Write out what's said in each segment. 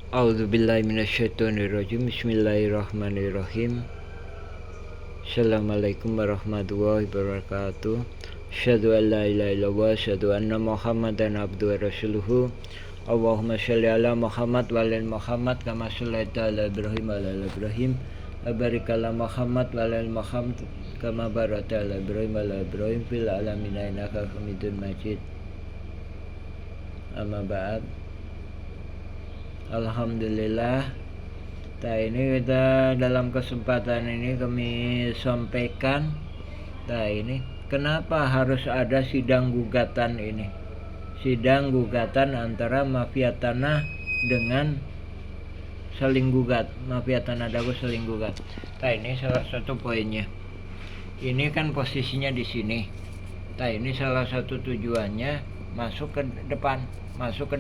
A'udzubillahi minasyaitonirrajim. Bismillahirrahmanirrahim. Assalamualaikum warahmatullahi wabarakatuh. Asyhadu an la ilaha illallah, asyhadu anna Muhammadan abduhu wa rasuluhu. Allahumma shalli ala Muhammad wa ala Muhammad kama shallaita ala Ibrahim wa ala Ibrahim. Wa barik ala Muhammad wa ala Muhammad kama barakta ala Ibrahim wa ala Ibrahim fil alamin innaka Hamidum Majid. Amma ba'd. Alhamdulillah. Nah, ini kita dalam kesempatan ini kami sampaikan. Nah, ini kenapa harus ada sidang gugatan ini? Sidang gugatan antara mafia tanah dengan saling gugat. Mafia tanah dago saling gugat. Nah, ini salah satu poinnya. Ini kan posisinya di sini. Nah, ini salah satu tujuannya masuk ke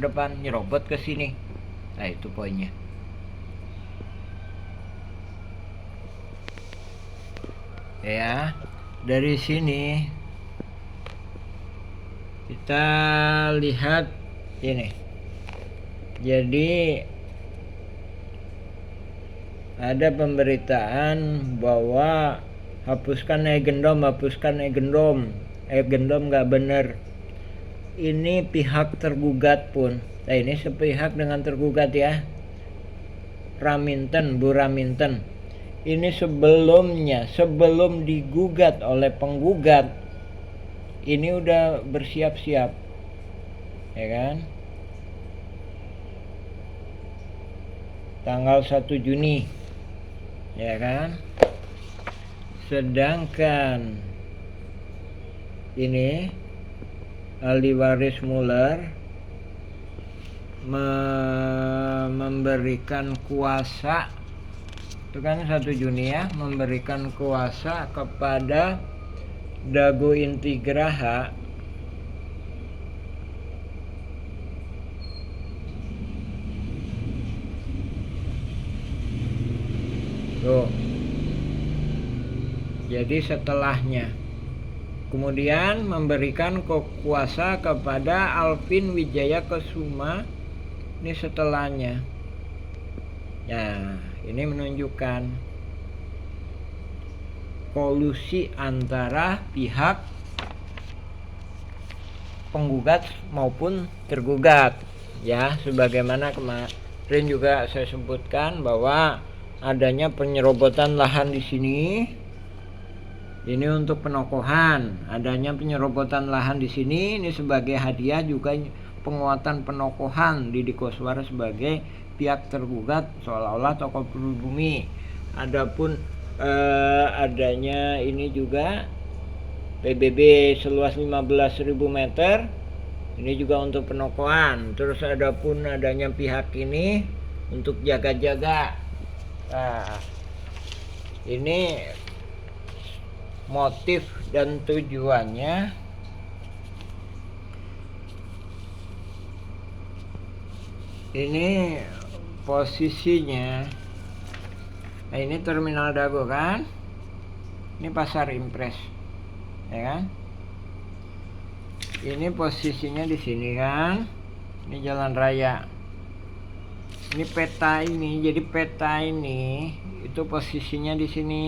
depan, nyerobot ke sini. Nah, itu poinnya. Ya, dari sini kita lihat ini. Jadi ada pemberitaan bahwa hapuskan gendom nggak bener. Ini pihak tergugat pun. Nah, ini sepihak dengan tergugat ya. Bu Raminten. Ini sebelum digugat oleh penggugat, ini udah bersiap-siap. Ya kan? Tanggal 1 Juni. Ya kan? Sedangkan ini ahli waris Muller memberikan kuasa, itu kan 1 Juni ya, memberikan kuasa kepada Dago Intigraha tuh. Jadi setelahnya kemudian memberikan kuasa kepada Alvin Wijaya Kesuma. Ini setelahnya. Ya, ini menunjukkan kolusi antara pihak penggugat maupun tergugat. Ya, sebagaimana kemarin juga saya sebutkan bahwa adanya penyerobotan lahan di sini. Ini untuk penokohan, adanya penyerobotan lahan di sini. Ini sebagai hadiah juga penguatan penokohan Didi Koswara sebagai pihak tergugat seolah-olah tokoh pribumi. Adapun adanya ini juga PBB seluas 15.000 meter. Ini juga untuk penokohan. Terus adapun adanya pihak ini untuk jaga-jaga. Nah, ini motif dan tujuannya ini posisinya. Nah, ini terminal Dago kan, ini pasar Impres ya kan, ini posisinya di sini kan, ini jalan raya, ini peta ini. Jadi peta ini itu posisinya di sini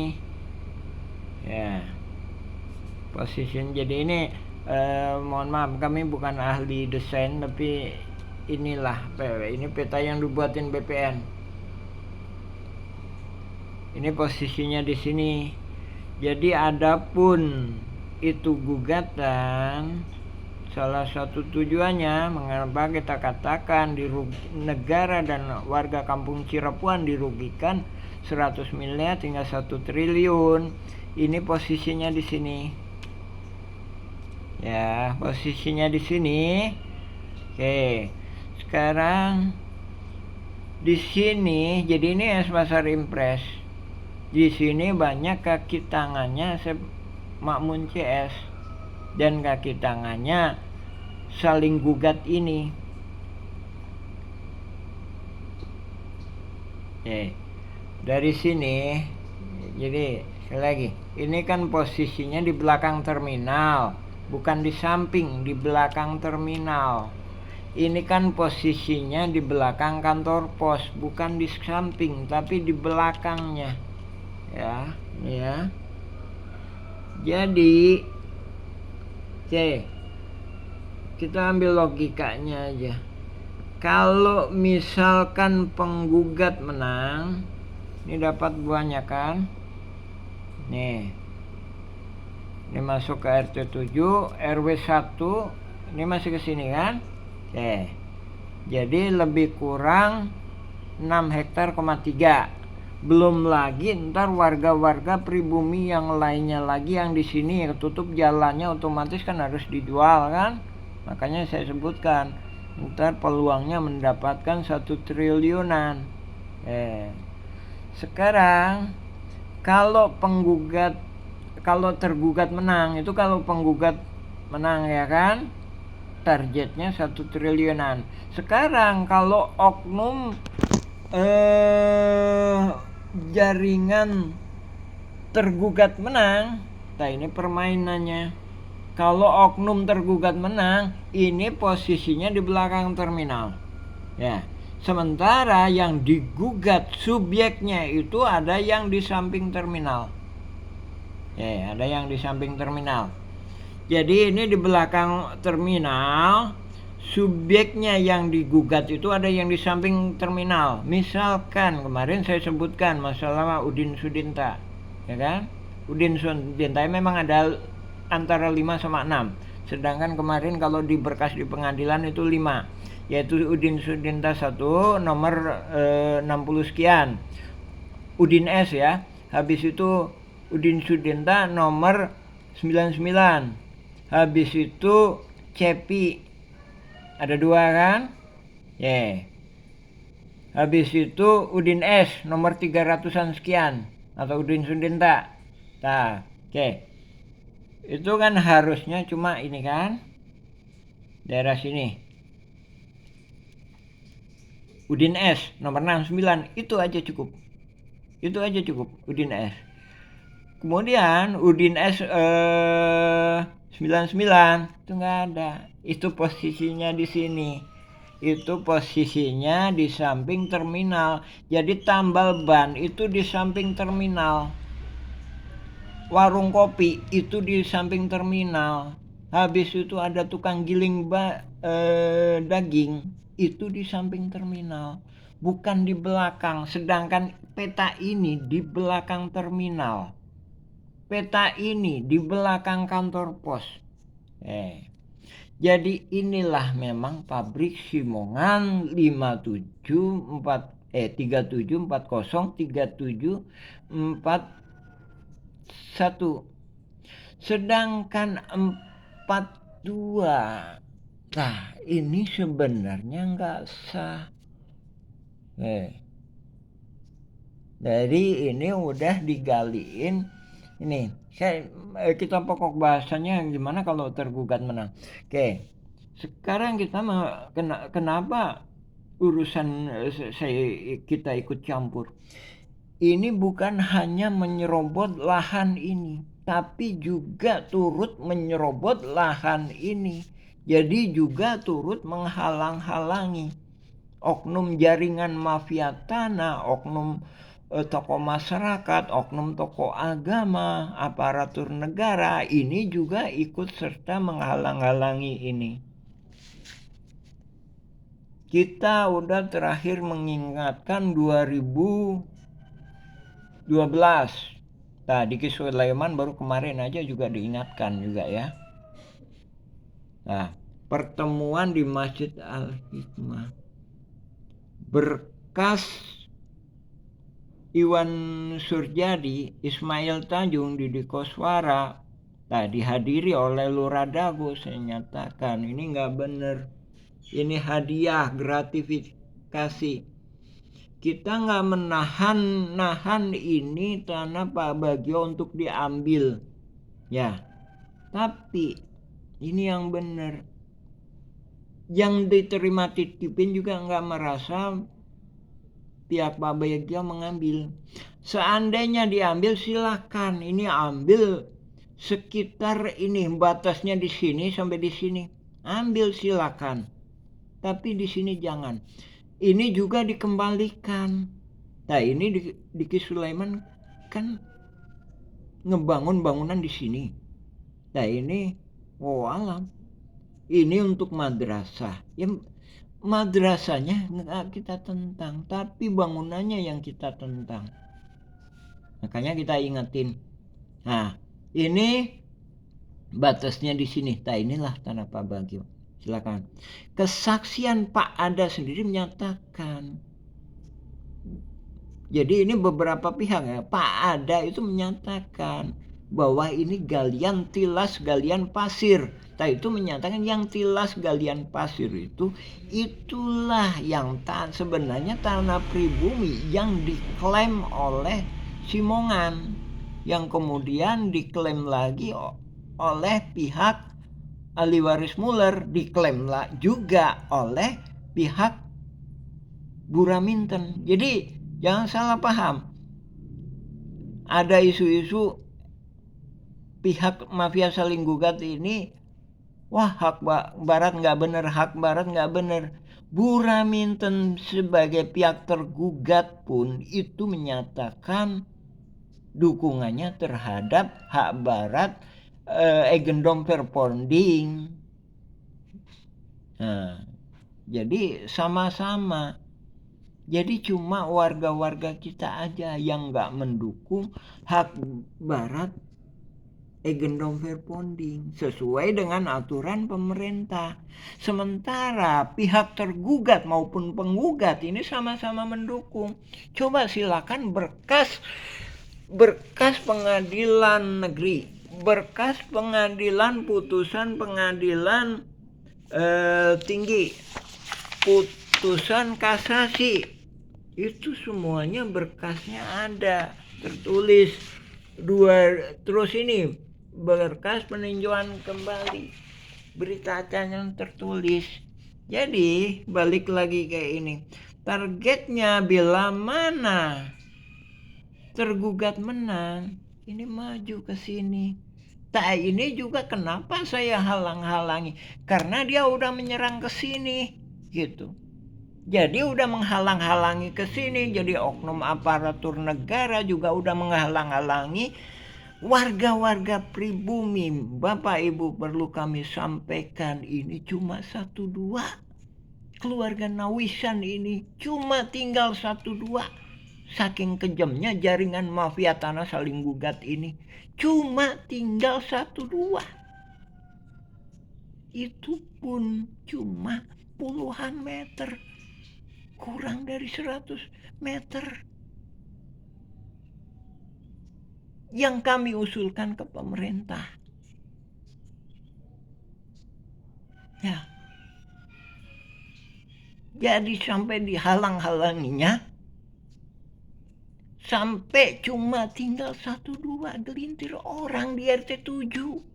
ya, posisinya. Jadi ini mohon maaf, kami bukan ahli desain, tapi inilah ini peta yang dibuatin BPN. Ini posisinya di sini. Jadi adapun itu gugatan, salah satu tujuannya mengapa kita katakan negara dan warga kampung Cirepuan dirugikan 100 miliar hingga 1 triliun. Ini posisinya di sini. Ya, posisinya di sini. Oke. Sekarang di sini, jadi ini pasar Impres. Di sini banyak kaki tangannya Makmun CS dan kaki tangannya saling gugat ini. Oke. Dari sini, jadi sekali lagi, ini kan posisinya di belakang terminal, bukan di samping, di belakang terminal. Ini kan posisinya di belakang kantor pos, bukan di samping tapi di belakangnya. Ya, ini ya. Jadi kita ambil logikanya aja. Kalau misalkan penggugat menang, ini dapat buahnya kan? Nih. Ini masuk ke RT 7, RW 1, ini masih ke sini kan? Jadi lebih kurang 6 hektar, 3. Belum lagi ntar warga-warga pribumi yang lainnya lagi yang di sini ketutup jalannya, otomatis kan harus dijual kan? Makanya saya sebutkan ntar peluangnya mendapatkan 1 triliunan. Sekarang kalau tergugat menang, itu kalau penggugat menang ya kan, targetnya 1 triliunan. Sekarang kalau oknum jaringan tergugat menang, nah ini permainannya. Kalau oknum tergugat menang, ini posisinya di belakang terminal. Ya. Sementara yang digugat subjeknya itu ada yang di samping terminal. Ada yang di samping terminal. Jadi ini di belakang terminal, subjeknya yang digugat itu ada yang di samping terminal. Misalkan kemarin saya sebutkan masalah Udin Sudinta, ya kan? Udin Sudinta memang ada antara 5 sama 6. Sedangkan kemarin kalau di berkas di pengadilan itu 5, yaitu Udin Sudinta 1 nomor 60 sekian. Udin S ya. Habis itu Udin Sudinta nomor 99. Habis itu Cepi ada 2 kan? Habis itu Udin S nomor 300-an sekian atau Udin Sudinta. Nah, itu kan harusnya cuma ini kan? Daerah sini. Udin S nomor 69 itu aja cukup. Udin S. Kemudian Udin S 99 itu nggak ada. Itu posisinya di sini. Itu posisinya di samping terminal. Jadi tambal ban itu di samping terminal. Warung kopi itu di samping terminal. Habis itu ada tukang giling daging itu di samping terminal, bukan di belakang. Sedangkan peta ini di belakang terminal. Peta ini di belakang kantor pos. Jadi inilah memang pabrik Simongan 37403741. Sedangkan 42. Nah, ini sebenarnya nggak sah. Jadi ini udah digaliin. Ini kita pokok bahasanya gimana kalau tergugat menang. Sekarang kita kenapa urusan kita ikut campur. Ini bukan hanya menyerobot lahan ini, tapi juga turut menyerobot lahan ini. Jadi juga turut menghalang-halangi oknum jaringan mafia tanah, oknum tokoh masyarakat, oknum tokoh agama, aparatur negara, ini juga ikut serta menghalang-halangi ini. Kita udah terakhir mengingatkan 2012. Nah, Diki Sulaiman baru kemarin aja juga diingatkan juga ya. Nah, pertemuan di Masjid Al-Hikmah. Berkas Iwan Surjadi, Ismail Tanjung, Didi Koswara, dihadiri oleh Lurah Dago. Saya nyatakan ini nggak benar. Ini hadiah, gratifikasi. Kita nggak menahan ini tanah Pak Bagio untuk diambil, ya. Tapi ini yang benar. Yang diterima titipin juga nggak merasa pihak Pak Bagio mengambil. Seandainya diambil silakan, ini ambil sekitar ini batasnya di sini sampai di sini, ambil silakan. tapi di sini jangan. Ini juga dikembalikan. Nah, ini di Ki Sulaiman kan ngebangun bangunan di sini. Nah, ini alam. Ini untuk madrasah. Ya, madrasahnya nggak kita tentang, tapi bangunannya yang kita tentang. Makanya kita ingetin. Nah, ini batasnya di sini. Nah, inilah tanah Pak Bagio. Silakan. Kesaksian Pak Ada sendiri menyatakan. Jadi ini beberapa pihak ya. Pak Ada itu menyatakan bahwa ini galian tilas galian pasir. Nah, itu menyatakan yang tilas galian pasir itulah yang sebenarnya tanah pribumi yang diklaim oleh Simongan, yang kemudian diklaim lagi oleh pihak ahli waris Muller, diklaim juga oleh pihak Buraminten. Jadi jangan salah paham. Ada isu-isu pihak mafia saling gugat ini, wah hak barat nggak bener, hak barat nggak bener. Buraminten sebagai pihak tergugat pun itu menyatakan dukungannya terhadap hak barat Eigendom Verponding. Nah, jadi sama-sama. Jadi cuma warga-warga kita aja yang nggak mendukung hak barat Eigendom Verponding sesuai dengan aturan pemerintah. Sementara pihak tergugat maupun penggugat ini sama-sama mendukung. Coba silakan berkas pengadilan negeri, berkas pengadilan putusan pengadilan tinggi, putusan kasasi, itu semuanya berkasnya ada tertulis. Terus ini berkas peninjauan kembali, berita acara yang tertulis. Jadi balik lagi kayak ini, targetnya bila mana tergugat menang, ini maju ke sini. Tak ini juga kenapa saya halang-halangi, karena dia udah menyerang ke sini gitu. Jadi udah menghalang-halangi ke sini, jadi oknum aparatur negara juga udah menghalang-halangi warga-warga pribumi. Bapak Ibu, perlu kami sampaikan, ini cuma 1-2. Keluarga Nawisan ini cuma tinggal 1-2. Saking kejamnya jaringan mafia tanah saling gugat ini, cuma tinggal 1-2. Itu pun cuma puluhan meter, kurang dari 100 meter. Yang kami usulkan ke pemerintah. Ya. Jadi sampai dihalang-halanginya, sampai cuma tinggal 1-2 gelintir orang di RT 7.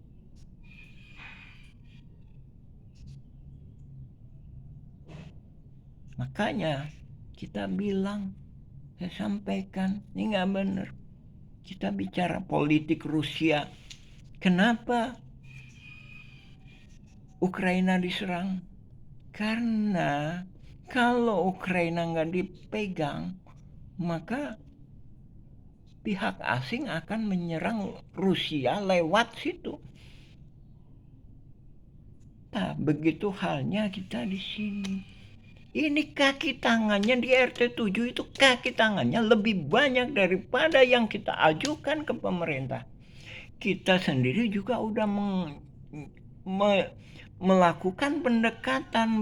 Makanya kita bilang, saya sampaikan, ini nggak benar. Kita bicara politik Rusia. Kenapa Ukraina diserang? Karena kalau Ukraina nggak dipegang, maka pihak asing akan menyerang Rusia lewat situ. Nah, begitu halnya kita di sini. Ini kaki tangannya di RT 7 itu, kaki tangannya lebih banyak daripada yang kita ajukan ke pemerintah. Kita sendiri juga udah melakukan pendekatan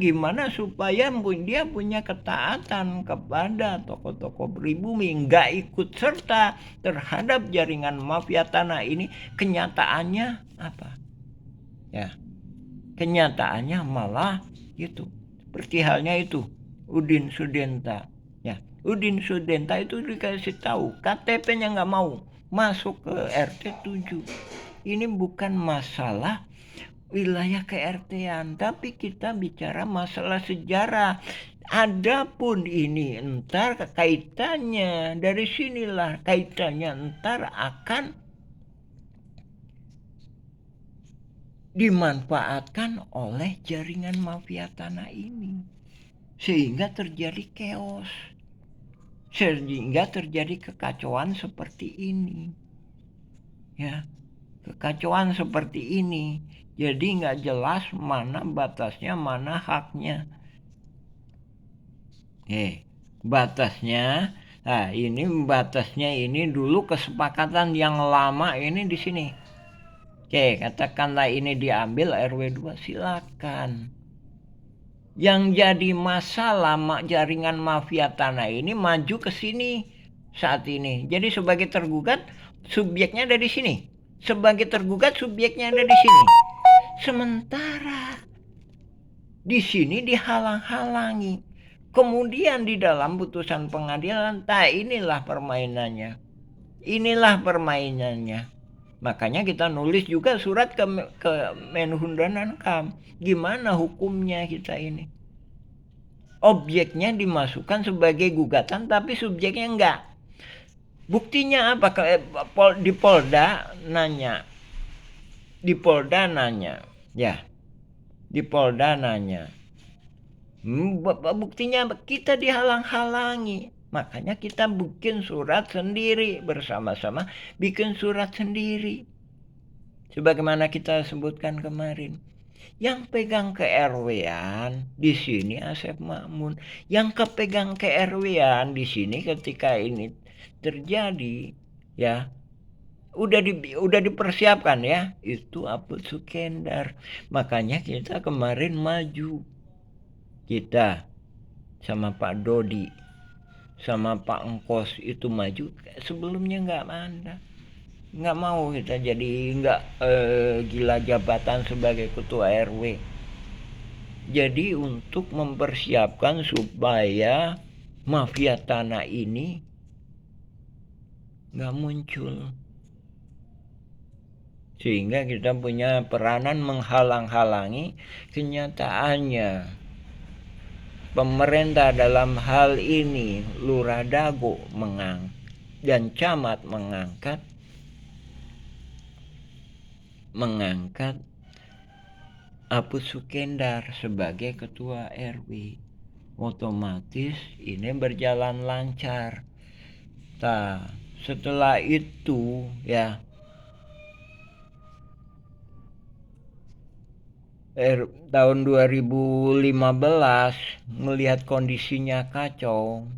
gimana supaya dia punya ketaatan kepada tokoh-tokoh pribumi, nggak ikut serta terhadap jaringan mafia tanah ini. Kenyataannya apa? Ya, kenyataannya malah gitu. Seperti halnya itu Udin Sudenta. Ya, Udin Sudenta itu dikasih tahu KTP-nya nggak mau masuk ke RT 7. Ini bukan masalah wilayah ke-RT-an, tapi kita bicara masalah sejarah. Adapun ini entar kaitannya, dari sinilah kaitannya entar akan dimanfaatkan oleh jaringan mafia tanah ini, sehingga terjadi chaos, sehingga terjadi kekacauan seperti ini, ya, kekacauan seperti ini. Jadi nggak jelas mana batasnya, mana haknya. Batasnya, nah ini batasnya ini dulu kesepakatan yang lama ini di sini. Katakanlah ini diambil RW 2, silakan. Yang jadi masalah jaringan mafia tanah ini maju ke sini saat ini. Jadi sebagai tergugat subjeknya ada di sini. Sebagai tergugat subjeknya ada di sini. Sementara di sini dihalang-halangi. Kemudian di dalam putusan pengadilan, inilah permainannya. Inilah permainannya. Makanya kita nulis juga surat ke Menhub dan Ankam. Gimana hukumnya kita ini? Objeknya dimasukkan sebagai gugatan, tapi subjeknya enggak. Buktinya apa? Di Polda nanya. Ya. Di Polda nanya. Buktinya kita dihalang-halangi. Makanya kita bikin surat sendiri, bersama-sama bikin surat sendiri. Sebagaimana kita sebutkan kemarin. Yang pegang ke RW-an di sini Asep Makmun. Yang kepegang ke RW-an di sini ketika ini terjadi, ya, udah dipersiapkan, ya, itu Aput Sukendar. Makanya kita kemarin maju. Kita sama Pak Dodi sama Pak Engkos itu maju. Sebelumnya nggak mau kita jadi nggak gila jabatan sebagai ketua RW. Jadi untuk mempersiapkan supaya mafia tanah ini nggak muncul, sehingga kita punya peranan menghalang-halangi. Kenyataannya pemerintah dalam hal ini Lurah Dago dan camat mengangkat Aput Sukendar sebagai ketua RW. Otomatis ini berjalan lancar. Setelah itu, ya, tahun 2015 melihat kondisinya kacau,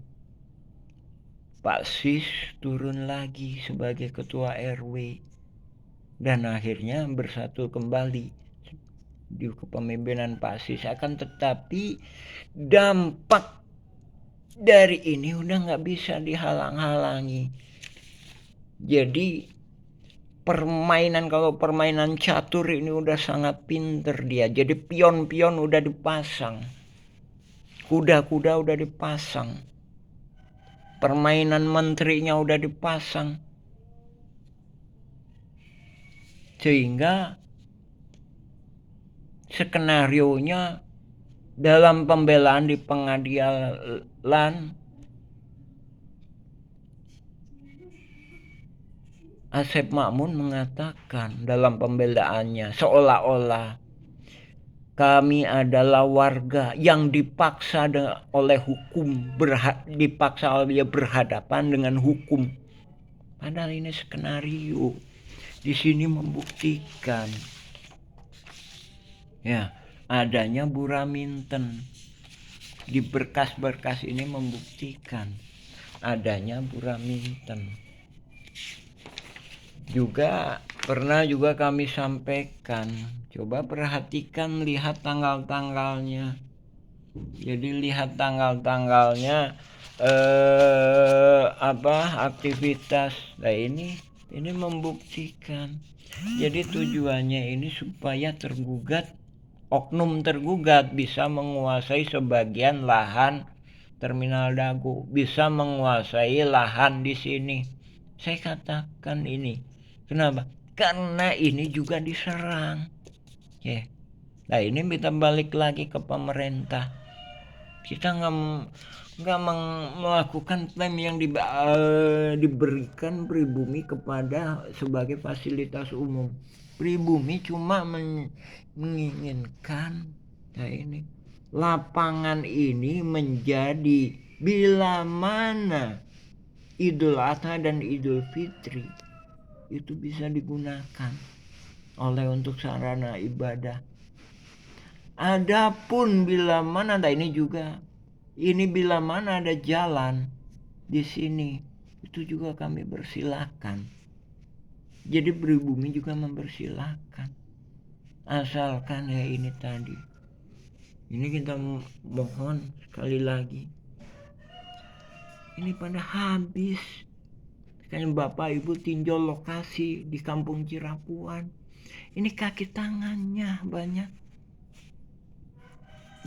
Pak Sis turun lagi sebagai ketua RW dan akhirnya bersatu kembali di kepemimpinan Pak Sis. Akan tetapi dampak dari ini udah nggak bisa dihalang-halangi. Jadi kalau permainan catur ini udah sangat pinter dia. Jadi pion-pion udah dipasang, kuda-kuda udah dipasang, permainan menterinya udah dipasang, sehingga skenarionya dalam pembelaan di pengadilan, Asep Makmun mengatakan dalam pembelaannya seolah-olah kami adalah warga yang dipaksa oleh hukum, dipaksa berhadapan dengan hukum. Padahal ini skenario. Di sini membuktikan, ya, adanya Buraminten. Di berkas-berkas ini membuktikan adanya Buraminten. Juga pernah kami sampaikan, coba perhatikan, lihat tanggal-tanggalnya. Jadi lihat tanggal-tanggalnya aktivitas. Nah ini membuktikan. Jadi tujuannya ini supaya oknum tergugat bisa menguasai sebagian lahan Terminal Dago, bisa menguasai lahan di sini. Saya katakan ini. Kenapa? Karena ini juga diserang. Nah ini kita balik lagi ke pemerintah. Kita nggak melakukan klaim yang diberikan pribumi kepada sebagai fasilitas umum. Pribumi cuma menginginkan ini lapangan ini menjadi bila mana Idul Adha dan Idul Fitri itu bisa digunakan oleh untuk sarana ibadah. Adapun bila mana ini juga bila mana ada jalan di sini itu juga kami persilakan. Jadi pribumi juga mempersilahkan, asalkan ya ini tadi. Ini kita mohon sekali lagi, ini pada habis. Kan Bapak Ibu tinjau lokasi di Kampung Cirapuan, ini kaki tangannya banyak.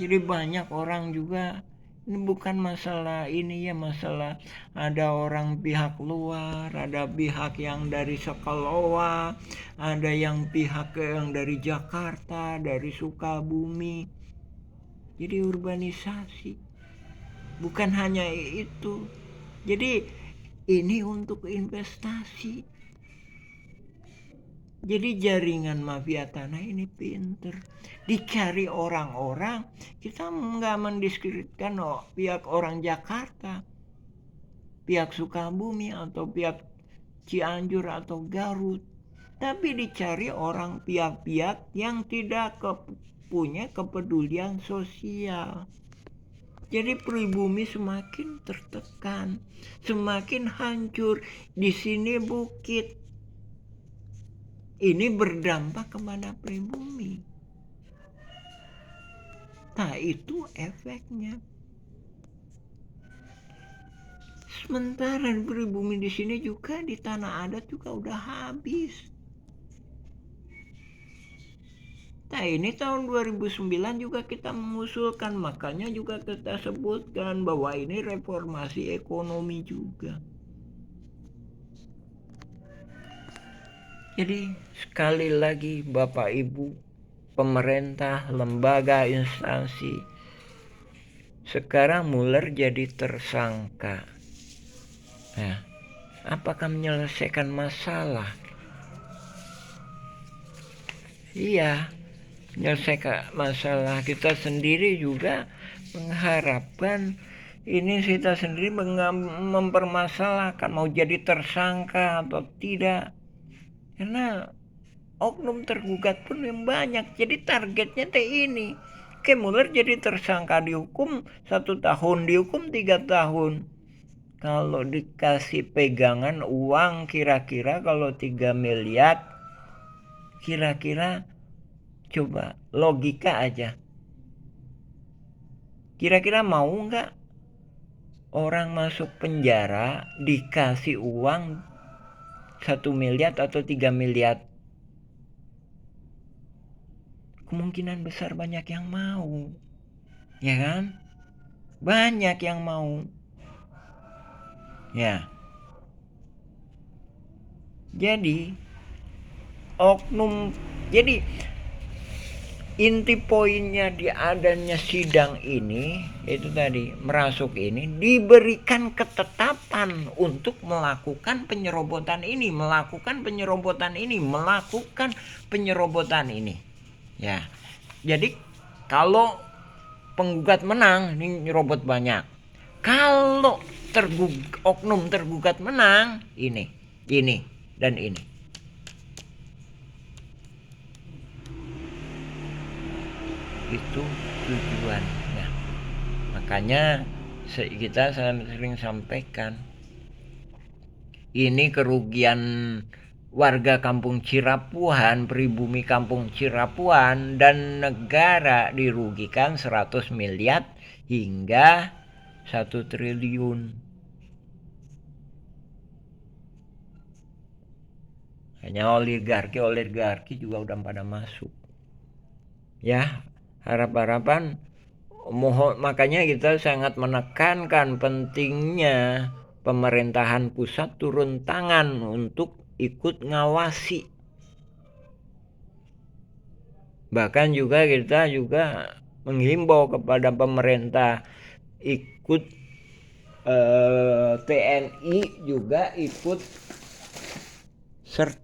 Jadi banyak orang juga, ini bukan masalah ini ya, masalah ada orang pihak luar, ada pihak yang dari Sekalowa, ada yang pihak yang dari Jakarta, dari Sukabumi. Jadi urbanisasi bukan hanya itu. Jadi ini untuk investasi. Jadi jaringan mafia tanah ini pinter, dicari orang-orang. Kita nggak mendiskreditkan pihak orang Jakarta, pihak Sukabumi atau pihak Cianjur atau Garut, tapi dicari orang pihak-pihak yang tidak punya kepedulian sosial. Jadi pribumi semakin tertekan, semakin hancur. Di sini bukit. Ini berdampak kepada pribumi. Nah, itu efeknya. Sementara pribumi di sini juga di tanah adat juga udah habis. Nah, ini tahun 2009 juga kita mengusulkan, makanya juga kita sebutkan bahwa ini reformasi ekonomi juga. Jadi sekali lagi Bapak Ibu, pemerintah, lembaga, instansi, sekarang Mueller jadi tersangka. Nah, apakah menyelesaikan masalah? Iya, menyelesaikan masalah. Kita sendiri juga mengharapkan ini, kita sendiri mempermasalahkan mau jadi tersangka atau tidak. Karena oknum tergugat pun yang banyak. Jadi targetnya ini. Mueller jadi tersangka, dihukum 1 tahun, dihukum 3 tahun. Kalau dikasih pegangan uang kira-kira kalau 3 miliar, kira-kira coba logika aja. Kira-kira mau nggak orang masuk penjara dikasih uang 1 miliar atau 3 miliar? Kemungkinan besar banyak yang mau. Ya kan? Banyak yang mau. Ya. Jadi oknum, jadi inti poinnya di adanya sidang ini itu tadi, merasuk ini diberikan ketetapan untuk melakukan penyerobotan ini, melakukan penyerobotan ini. Ya. Jadi kalau penggugat menang, ini nyerobot banyak. Kalau oknum tergugat menang, ini dan ini. Itu tujuannya. Makanya kita sering sampaikan, ini kerugian warga Kampung Cirapuan, pribumi Kampung Cirapuan, dan negara dirugikan 100 miliar hingga 1 triliun. Hanya oligarki juga udah pada masuk. Ya, harapan makanya kita sangat menekankan pentingnya pemerintahan pusat turun tangan untuk ikut ngawasi. Bahkan juga kita juga menghimbau kepada pemerintah ikut TNI juga ikut serta